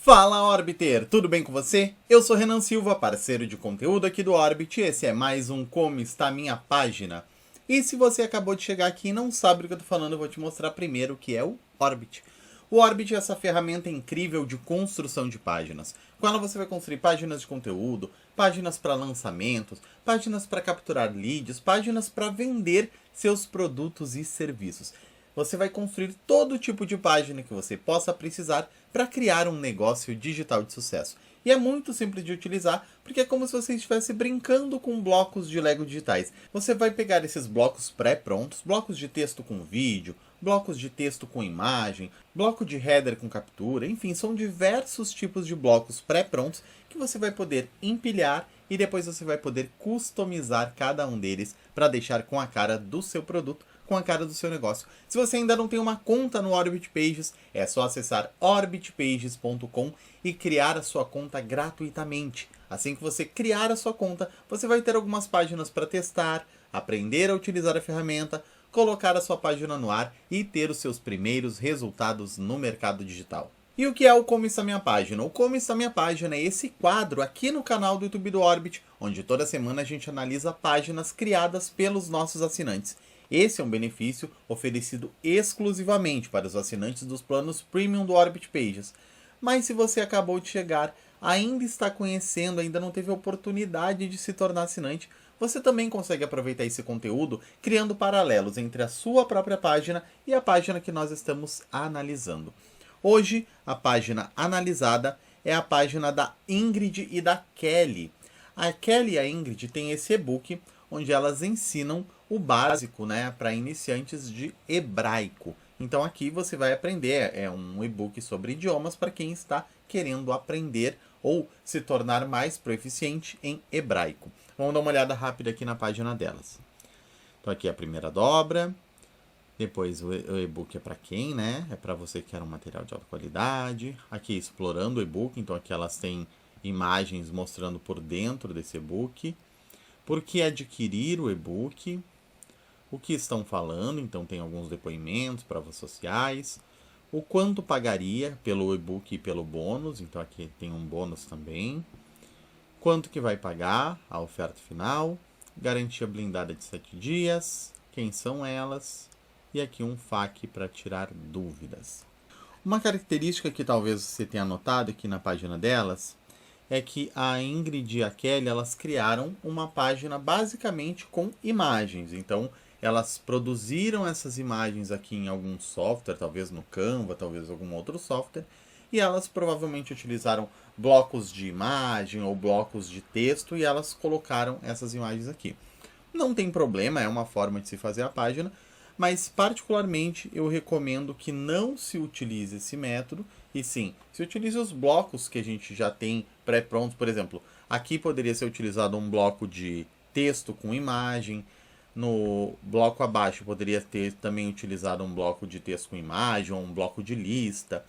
Fala Orbiter, tudo bem com você? Eu sou Renan Silva, parceiro de conteúdo aqui do Orbit, e esse é mais um Como Está a Minha Página. E se você acabou de chegar aqui e não sabe do que eu tô falando, eu vou te mostrar primeiro o que é o Orbit. O Orbit é essa ferramenta incrível de construção de páginas. Com ela você vai construir páginas de conteúdo, páginas para lançamentos, páginas para capturar leads, páginas para vender seus produtos e serviços. Você vai construir todo tipo de página que você possa precisar para criar um negócio digital de sucesso. E é muito simples de utilizar, porque é como se você estivesse brincando com blocos de Lego digitais. Você vai pegar esses blocos pré-prontos, blocos de texto com vídeo, blocos de texto com imagem, bloco de header com captura, enfim, são diversos tipos de blocos pré-prontos que você vai poder empilhar e depois você vai poder customizar cada um deles para deixar com a cara do seu produto, com a cara do seu negócio. Se você ainda não tem uma conta no Orbit Pages, é só acessar orbitpages.com e criar a sua conta gratuitamente. Assim que você criar a sua conta, você vai ter algumas páginas para testar, aprender a utilizar a ferramenta, colocar a sua página no ar e ter os seus primeiros resultados no mercado digital. E o que é o Como Está Minha Página? O Como Está Minha Página é esse quadro aqui no canal do YouTube do Orbit, onde toda semana a gente analisa páginas criadas pelos nossos assinantes. Esse é um benefício oferecido exclusivamente para os assinantes dos planos Premium do Orbit Pages. Mas se você acabou de chegar, ainda está conhecendo, ainda não teve a oportunidade de se tornar assinante, você também consegue aproveitar esse conteúdo criando paralelos entre a sua própria página e a página que nós estamos analisando. Hoje, a página analisada é a página da Ingrid e da Kelly. A Kelly e a Ingrid têm esse e-book onde elas ensinam o básico, né, para iniciantes de hebraico. Então aqui você vai aprender, é um e-book sobre idiomas para quem está querendo aprender ou se tornar mais proficiente em hebraico. Vamos dar uma olhada rápida aqui na página delas. Então aqui é a primeira dobra, depois o e-book é para quem, né? É para você que quer um material de alta qualidade. Aqui explorando o e-book, então aqui elas têm imagens mostrando por dentro desse e-book. Por que adquirir o e-book? O que estão falando? Então tem alguns depoimentos, provas sociais. O quanto pagaria pelo e-book e pelo bônus? Então aqui tem um bônus também. Quanto que vai pagar? A oferta final. Garantia blindada de 7 dias. Quem são elas? E aqui um FAQ para tirar dúvidas. Uma característica que talvez você tenha notado aqui na página delas é que a Ingrid e a Kelly, elas criaram uma página basicamente com imagens. Então, elas produziram essas imagens aqui em algum software, talvez no Canva, talvez algum outro software, e elas provavelmente utilizaram blocos de imagem ou blocos de texto e elas colocaram essas imagens aqui. Não tem problema, é uma forma de se fazer a página, mas particularmente eu recomendo que não se utilize esse método e sim, se utilize os blocos que a gente já tem pré-prontos. Por exemplo, aqui poderia ser utilizado um bloco de texto com imagem, no bloco abaixo poderia ter também utilizado um bloco de texto com imagem ou um bloco de lista.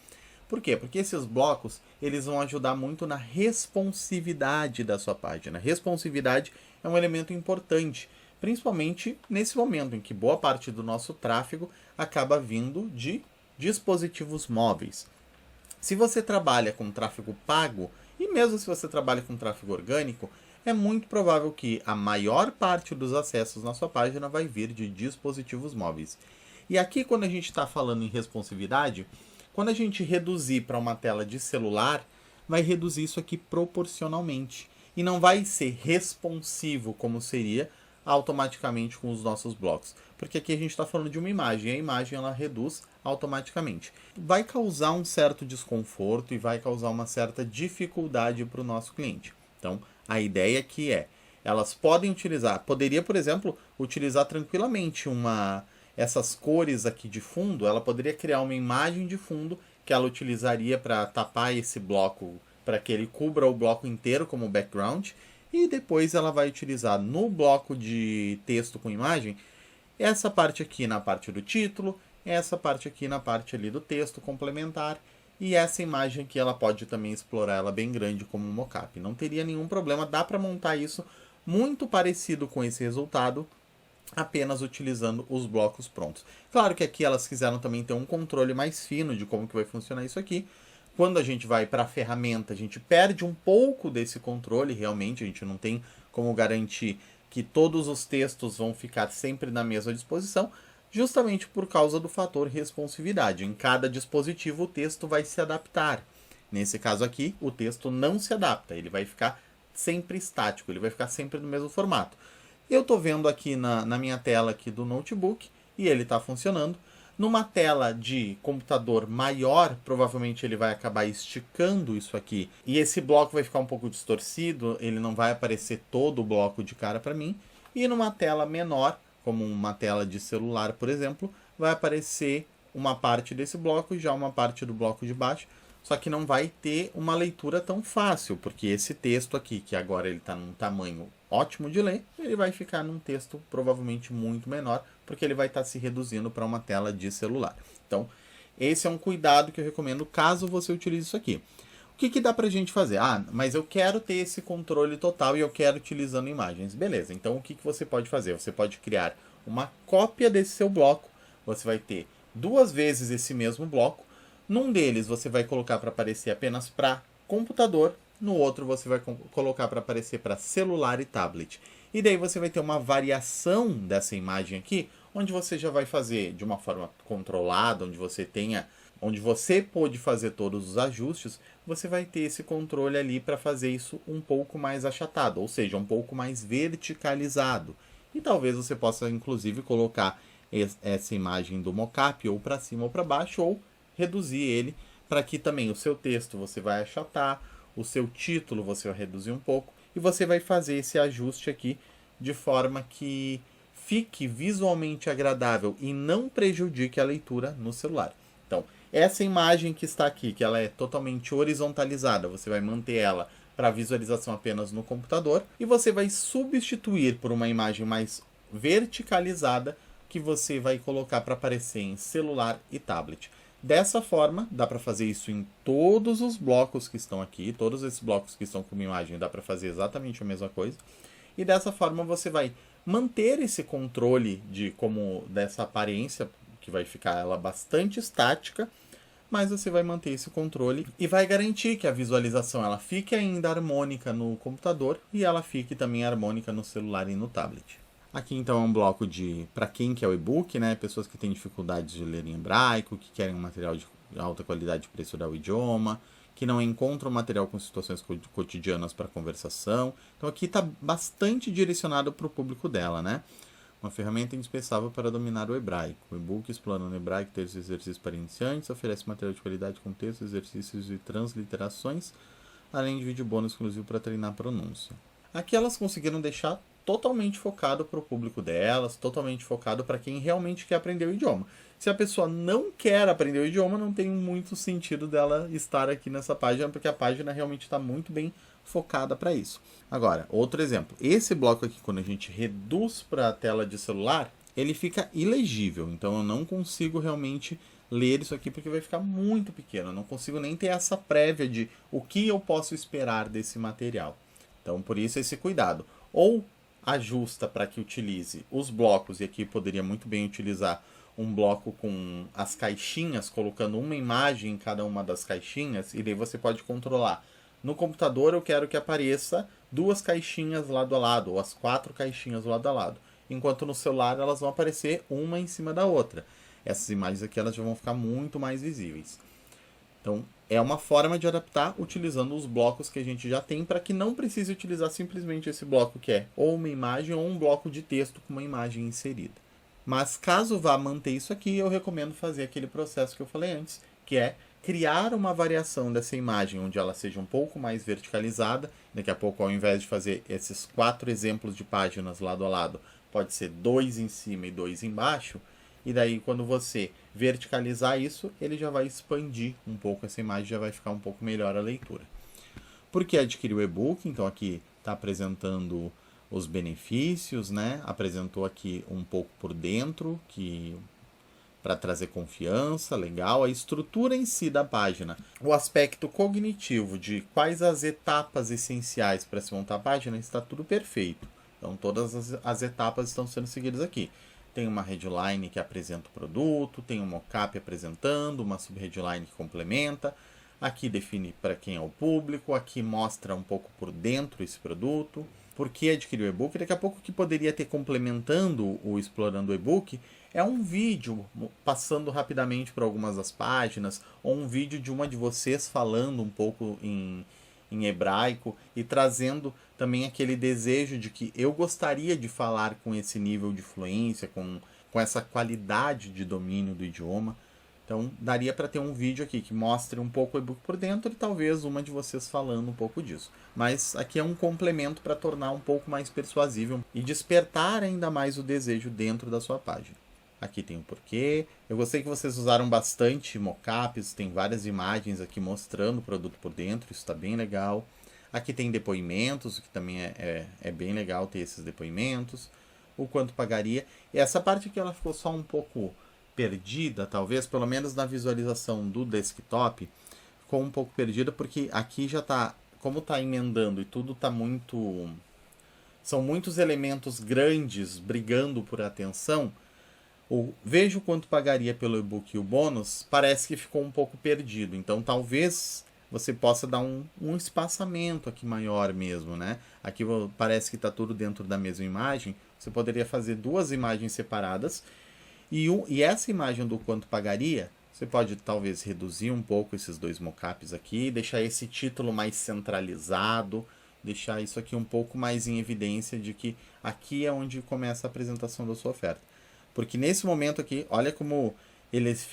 Por quê? Porque esses blocos eles vão ajudar muito na responsividade da sua página. Responsividade é um elemento importante, principalmente nesse momento em que boa parte do nosso tráfego acaba vindo de dispositivos móveis. Se você trabalha com tráfego pago, e mesmo se você trabalha com tráfego orgânico, é muito provável que a maior parte dos acessos na sua página vai vir de dispositivos móveis. E aqui, quando a gente está falando em responsividade, quando a gente reduzir para uma tela de celular, vai reduzir isso aqui proporcionalmente. E não vai ser responsivo como seria automaticamente com os nossos blocos. Porque aqui a gente está falando de uma imagem, e a imagem ela reduz automaticamente. Vai causar um certo desconforto e vai causar uma certa dificuldade para o nosso cliente. Então, a ideia aqui é, elas podem utilizar, poderia, por exemplo, utilizar tranquilamente essas cores aqui de fundo, ela poderia criar uma imagem de fundo que ela utilizaria para tapar esse bloco, para que ele cubra o bloco inteiro como background, e depois ela vai utilizar no bloco de texto com imagem, essa parte aqui na parte do título, essa parte aqui na parte ali do texto complementar, e essa imagem aqui ela pode também explorar ela bem grande como um mockup. Não teria nenhum problema, dá para montar isso muito parecido com esse resultado, apenas utilizando os blocos prontos. Claro que aqui elas quiseram também ter um controle mais fino de como que vai funcionar isso aqui. quando a gente vai para a ferramenta, a gente perde um pouco desse controle, realmente, a gente não tem como garantir que todos os textos vão ficar sempre na mesma disposição, justamente por causa do fator responsividade. Em cada dispositivo o texto vai se adaptar. Nesse caso aqui, o texto não se adapta, ele vai ficar sempre estático, ele vai ficar sempre no mesmo formato. Eu estou vendo aqui na minha tela aqui do notebook e ele está funcionando. Numa tela de computador maior, provavelmente ele vai acabar esticando isso aqui. E esse bloco vai ficar um pouco distorcido, ele não vai aparecer todo o bloco de cara para mim. E numa tela menor, como uma tela de celular, por exemplo, vai aparecer uma parte desse bloco e já uma parte do bloco de baixo. Só que não vai ter uma leitura tão fácil, porque esse texto aqui, que agora ele está num tamanho ótimo de ler, ele vai ficar num texto provavelmente muito menor, porque ele vai estar se reduzindo para uma tela de celular. Então, esse é um cuidado que eu recomendo caso você utilize isso aqui. O que dá para a gente fazer? Ah, mas eu quero ter esse controle total e eu quero utilizando imagens. Beleza, então o que você pode fazer? Você pode criar uma cópia desse seu bloco, você vai ter 2 vezes esse mesmo bloco. Num deles você vai colocar para aparecer apenas para computador, no outro você vai colocar para aparecer para celular e tablet. E daí você vai ter uma variação dessa imagem aqui, onde você já vai fazer de uma forma controlada, onde você pode fazer todos os ajustes, você vai ter esse controle ali para fazer isso um pouco mais achatado, ou seja, um pouco mais verticalizado. E talvez você possa inclusive colocar essa imagem do mockup ou para cima ou para baixo, ou reduzir ele para que também o seu texto você vai achatar, o seu título você vai reduzir um pouco e você vai fazer esse ajuste aqui de forma que fique visualmente agradável e não prejudique a leitura no celular. Então, essa imagem que está aqui, que ela é totalmente horizontalizada, você vai manter ela para visualização apenas no computador e você vai substituir por uma imagem mais verticalizada que você vai colocar para aparecer em celular e tablet. Dessa forma, dá para fazer isso em todos os blocos que estão aqui, todos esses blocos que estão com uma imagem, dá para fazer exatamente a mesma coisa. E dessa forma você vai manter esse controle dessa aparência, que vai ficar ela bastante estática, mas você vai manter esse controle e vai garantir que a visualização ela fique ainda harmônica no computador e ela fique também harmônica no celular e no tablet. Aqui então é um bloco para quem quer o e-book, né? Pessoas que têm dificuldades de ler em hebraico, que querem um material de alta qualidade para estudar o idioma, que não encontram material com situações cotidianas para conversação. Então aqui está bastante direcionado para o público dela, né? Uma ferramenta indispensável para dominar o hebraico. O e-book Explorando o Hebraico, textos e exercícios para iniciantes, oferece material de qualidade com textos, exercícios e transliterações, além de vídeo bônus exclusivo para treinar a pronúncia. Aqui elas conseguiram deixar totalmente focado para o público delas, totalmente focado para quem realmente quer aprender o idioma. Se a pessoa não quer aprender o idioma, não tem muito sentido dela estar aqui nessa página, porque a página realmente está muito bem focada para isso. Agora, outro exemplo. Esse bloco aqui, quando a gente reduz para a tela de celular, ele fica ilegível. Então eu não consigo realmente ler isso aqui porque vai ficar muito pequeno. Eu não consigo nem ter essa prévia de o que eu posso esperar desse material. Então, por isso esse cuidado. Ou ajusta para que utilize os blocos, e aqui poderia muito bem utilizar um bloco com as caixinhas, colocando uma imagem em cada uma das caixinhas, e daí você pode controlar. No computador eu quero que apareça 2 caixinhas lado a lado, ou as 4 caixinhas lado a lado, enquanto no celular elas vão aparecer uma em cima da outra. Essas imagens aqui elas já vão ficar muito mais visíveis. Então, é uma forma de adaptar utilizando os blocos que a gente já tem para que não precise utilizar simplesmente esse bloco que é ou uma imagem ou um bloco de texto com uma imagem inserida. Mas caso vá manter isso aqui, eu recomendo fazer aquele processo que eu falei antes, que é criar uma variação dessa imagem onde ela seja um pouco mais verticalizada. Daqui a pouco, ao invés de fazer esses 4 exemplos de páginas lado a lado, pode ser 2 em cima e 2 embaixo. E daí, quando você verticalizar isso, ele já vai expandir um pouco essa imagem, já vai ficar um pouco melhor a leitura. Por que adquirir o e-book? Então, aqui está apresentando os benefícios, né? Apresentou aqui um pouco por dentro, para trazer confiança, legal. A estrutura em si da página. O aspecto cognitivo de quais as etapas essenciais para se montar a página, está tudo perfeito. Então, todas as etapas estão sendo seguidas aqui. Tem uma headline que apresenta o produto, tem um mockup apresentando, uma subheadline que complementa. Aqui define para quem é o público, aqui mostra um pouco por dentro esse produto, por que adquirir o e-book. Daqui a pouco o que poderia ter complementando o Explorando o e-book é um vídeo passando rapidamente por algumas das páginas, ou um vídeo de uma de vocês falando um pouco em hebraico e trazendo também aquele desejo de que eu gostaria de falar com esse nível de fluência, com essa qualidade de domínio do idioma. Então, daria para ter um vídeo aqui que mostre um pouco o e-book por dentro e talvez uma de vocês falando um pouco disso. Mas aqui é um complemento para tornar um pouco mais persuasível e despertar ainda mais o desejo dentro da sua página. Aqui tem o porquê. Eu gostei que vocês usaram bastante mockups, tem várias imagens aqui mostrando o produto por dentro, isso está bem legal. Aqui tem depoimentos, o que também é bem legal ter esses depoimentos. O quanto pagaria. E essa parte aqui ela ficou só um pouco perdida, talvez, pelo menos na visualização do desktop, ficou um pouco perdida, porque aqui já está, como está emendando e tudo está muito... São muitos elementos grandes brigando por atenção. O vejo quanto pagaria pelo e-book e o bônus, parece que ficou um pouco perdido. Então, talvez você possa dar um espaçamento aqui maior mesmo, né? Aqui parece que está tudo dentro da mesma imagem. Você poderia fazer duas imagens separadas. E essa imagem do quanto pagaria, você pode talvez reduzir um pouco esses dois mockups aqui, deixar esse título mais centralizado, deixar isso aqui um pouco mais em evidência de que aqui é onde começa a apresentação da sua oferta. Porque nesse momento aqui, olha como eles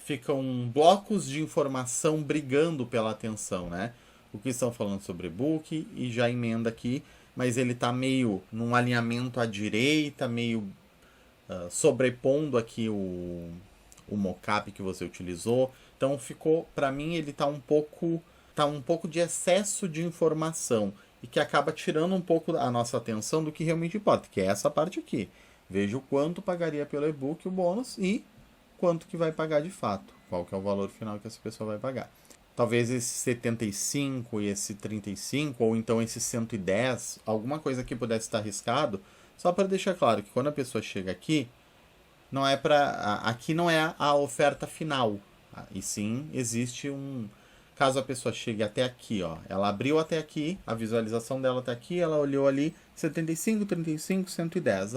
ficam blocos de informação brigando pela atenção, né? O que estão falando sobre e-book e já emenda aqui, mas ele está meio num alinhamento à direita, meio sobrepondo aqui o mockup que você utilizou. Então ficou, para mim, ele tá um pouco de excesso de informação e que acaba tirando um pouco a nossa atenção do que realmente importa, que é essa parte aqui. Veja o quanto pagaria pelo e-book, o bônus, e quanto que vai pagar de fato. Qual que é o valor final que essa pessoa vai pagar. Talvez esse 75 e esse 35, ou então esse 110, alguma coisa que pudesse estar arriscado, só para deixar claro que quando a pessoa chega aqui, não é aqui não é a oferta final, e sim existe caso a pessoa chegue até aqui, ó, ela abriu até aqui, a visualização dela até aqui, ela olhou ali 75, 35, 110.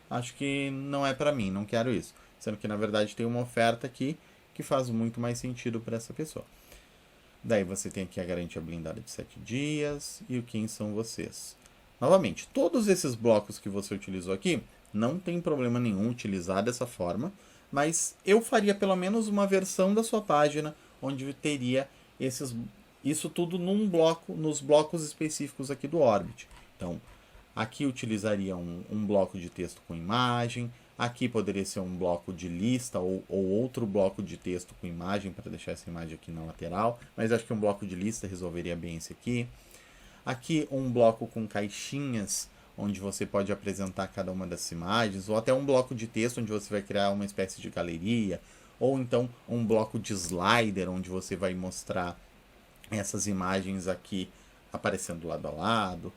Acho que não é para mim, não quero isso. Sendo que na verdade tem uma oferta aqui que faz muito mais sentido para essa pessoa. Daí você tem aqui a garantia blindada de 7 dias e o quem são vocês. Novamente, todos esses blocos que você utilizou aqui, não tem problema nenhum utilizar dessa forma, mas eu faria pelo menos uma versão da sua página onde teria isso tudo num bloco, nos blocos específicos aqui do Orbit. Então, aqui utilizaria um bloco de texto com imagem, aqui poderia ser um bloco de lista ou outro bloco de texto com imagem para deixar essa imagem aqui na lateral, mas acho que um bloco de lista resolveria bem esse aqui. Aqui um bloco com caixinhas, onde você pode apresentar cada uma das imagens, ou até um bloco de texto onde você vai criar uma espécie de galeria, ou então um bloco de slider, onde você vai mostrar essas imagens aqui aparecendo lado a lado.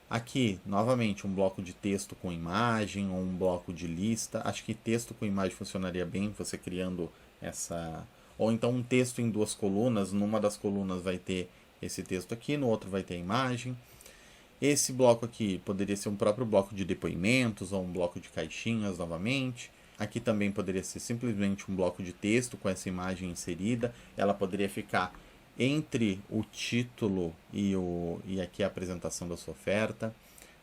Aqui, novamente, um bloco de texto com imagem, ou um bloco de lista. Acho que texto com imagem funcionaria bem, você criando essa... Ou então um texto em duas colunas, numa das colunas vai ter esse texto aqui, no outro vai ter a imagem. Esse bloco aqui poderia ser um próprio bloco de depoimentos ou um bloco de caixinhas novamente. Aqui também poderia ser simplesmente um bloco de texto com essa imagem inserida. Ela poderia ficar entre o título e aqui a apresentação da sua oferta.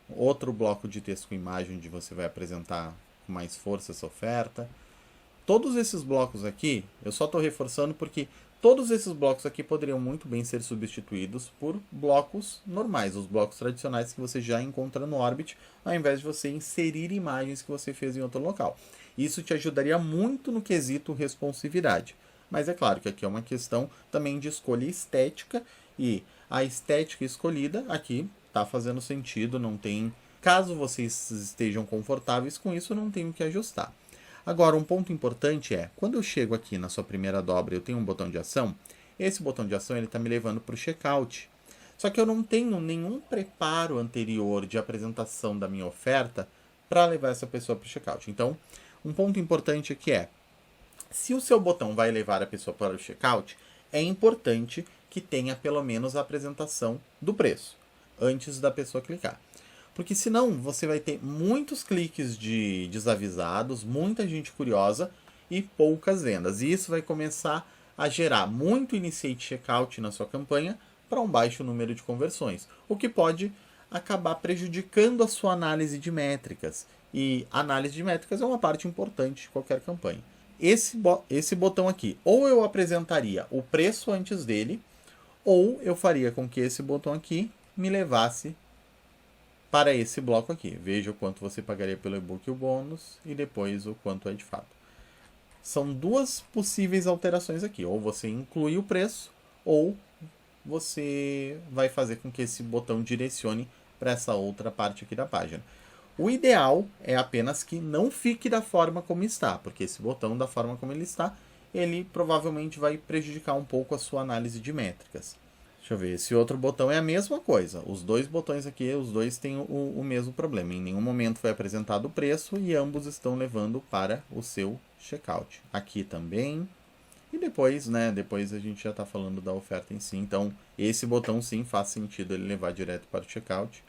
Outro bloco de texto com imagem onde você vai apresentar com mais força essa oferta. Todos esses blocos aqui, eu só estou reforçando porque todos esses blocos aqui poderiam muito bem ser substituídos por blocos normais, os blocos tradicionais que você já encontra no Orbit, ao invés de você inserir imagens que você fez em outro local. Isso te ajudaria muito no quesito responsividade. Mas é claro que aqui é uma questão também de escolha estética, e a estética escolhida aqui está fazendo sentido, não tem... Caso vocês estejam confortáveis com isso, não tem o que ajustar. Agora, um ponto importante é, quando eu chego aqui na sua primeira dobra, eu tenho um botão de ação, esse botão de ação está me levando para o checkout. Só que eu não tenho nenhum preparo anterior de apresentação da minha oferta para levar essa pessoa para o checkout. Então, um ponto importante aqui é, se o seu botão vai levar a pessoa para o checkout, é importante que tenha pelo menos a apresentação do preço antes da pessoa clicar. Porque senão você vai ter muitos cliques de desavisados, muita gente curiosa e poucas vendas. E isso vai começar a gerar muito initiate checkout na sua campanha para um baixo número de conversões, o que pode acabar prejudicando a sua análise de métricas. E análise de métricas é uma parte importante de qualquer campanha. Esse botão aqui, ou eu apresentaria o preço antes dele, ou eu faria com que esse botão aqui me levasse para esse bloco aqui. Veja o quanto você pagaria pelo e-book e o bônus, e depois o quanto é de fato. São duas possíveis alterações aqui. Ou você inclui o preço, ou você vai fazer com que esse botão direcione para essa outra parte aqui da página. O ideal é apenas que não fique da forma como está, porque esse botão, da forma como ele está, ele provavelmente vai prejudicar um pouco a sua análise de métricas. Deixa eu ver, esse outro botão é a mesma coisa. Os dois botões aqui, os dois têm o mesmo problema. Em nenhum momento foi apresentado o preço e ambos estão levando para o seu checkout. Aqui também. E depois, né, depois a gente já está falando da oferta em si. Então, esse botão sim faz sentido ele levar direto para o checkout.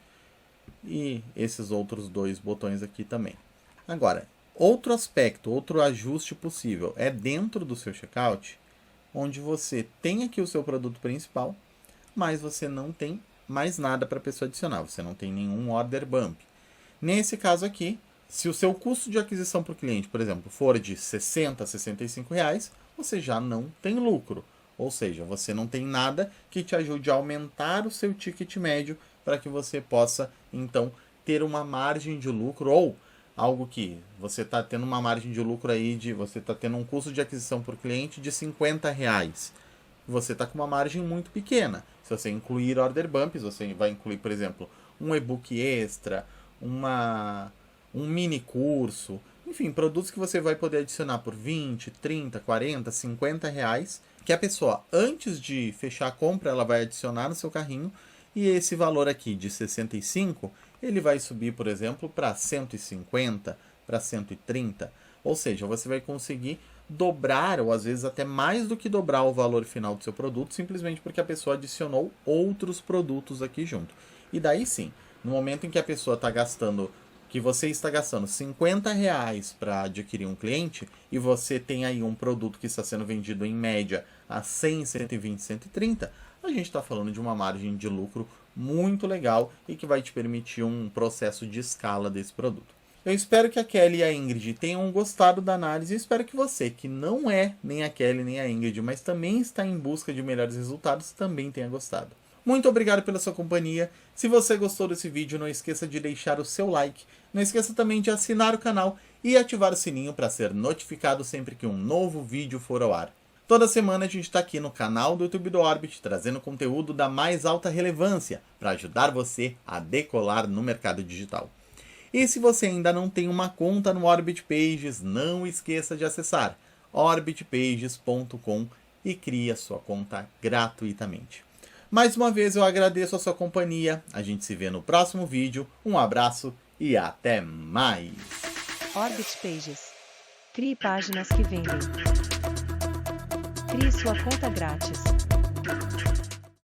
E esses outros dois botões aqui também. Agora, outro aspecto, outro ajuste possível é dentro do seu checkout, onde você tem aqui o seu produto principal, mas você não tem mais nada para a pessoa adicionar. Você não tem nenhum order bump. Nesse caso aqui, se o seu custo de aquisição para o cliente, por exemplo, for de R$ 60 a R$ 65, você já não tem lucro. Ou seja, você não tem nada que te ajude a aumentar o seu ticket médio para que você possa, então, ter uma margem de lucro ou algo que você está tendo uma margem de lucro aí, você está tendo um custo de aquisição por cliente de R$ 50. Você está com uma margem muito pequena. Se você incluir order bumps, você vai incluir, por exemplo, um e-book extra, um mini curso, enfim, produtos que você vai poder adicionar por 20, 30, 40, 50 reais, que a pessoa, antes de fechar a compra, ela vai adicionar no seu carrinho, e esse valor aqui de 65, ele vai subir, por exemplo, para 150, para 130, ou seja, você vai conseguir dobrar, ou às vezes até mais do que dobrar o valor final do seu produto, simplesmente porque a pessoa adicionou outros produtos aqui junto. E daí sim, no momento em que a pessoa está gastando, que você está gastando 50 reais para adquirir um cliente, e você tem aí um produto que está sendo vendido em média a 100, 120, 130, a gente está falando de uma margem de lucro muito legal e que vai te permitir um processo de escala desse produto. Eu espero que a Kelly e a Ingrid tenham gostado da análise e espero que você, que não é nem a Kelly nem a Ingrid, mas também está em busca de melhores resultados, também tenha gostado. Muito obrigado pela sua companhia. Se você gostou desse vídeo, não esqueça de deixar o seu like. Não esqueça também de assinar o canal e ativar o sininho para ser notificado sempre que um novo vídeo for ao ar. Toda semana a gente está aqui no canal do YouTube do Orbit, trazendo conteúdo da mais alta relevância para ajudar você a decolar no mercado digital. E se você ainda não tem uma conta no Orbit Pages, não esqueça de acessar orbitpages.com e crie a sua conta gratuitamente. Mais uma vez eu agradeço a sua companhia, a gente se vê no próximo vídeo, um abraço e até mais! Orbit Pages. Crie páginas que vendem. Crie sua conta grátis.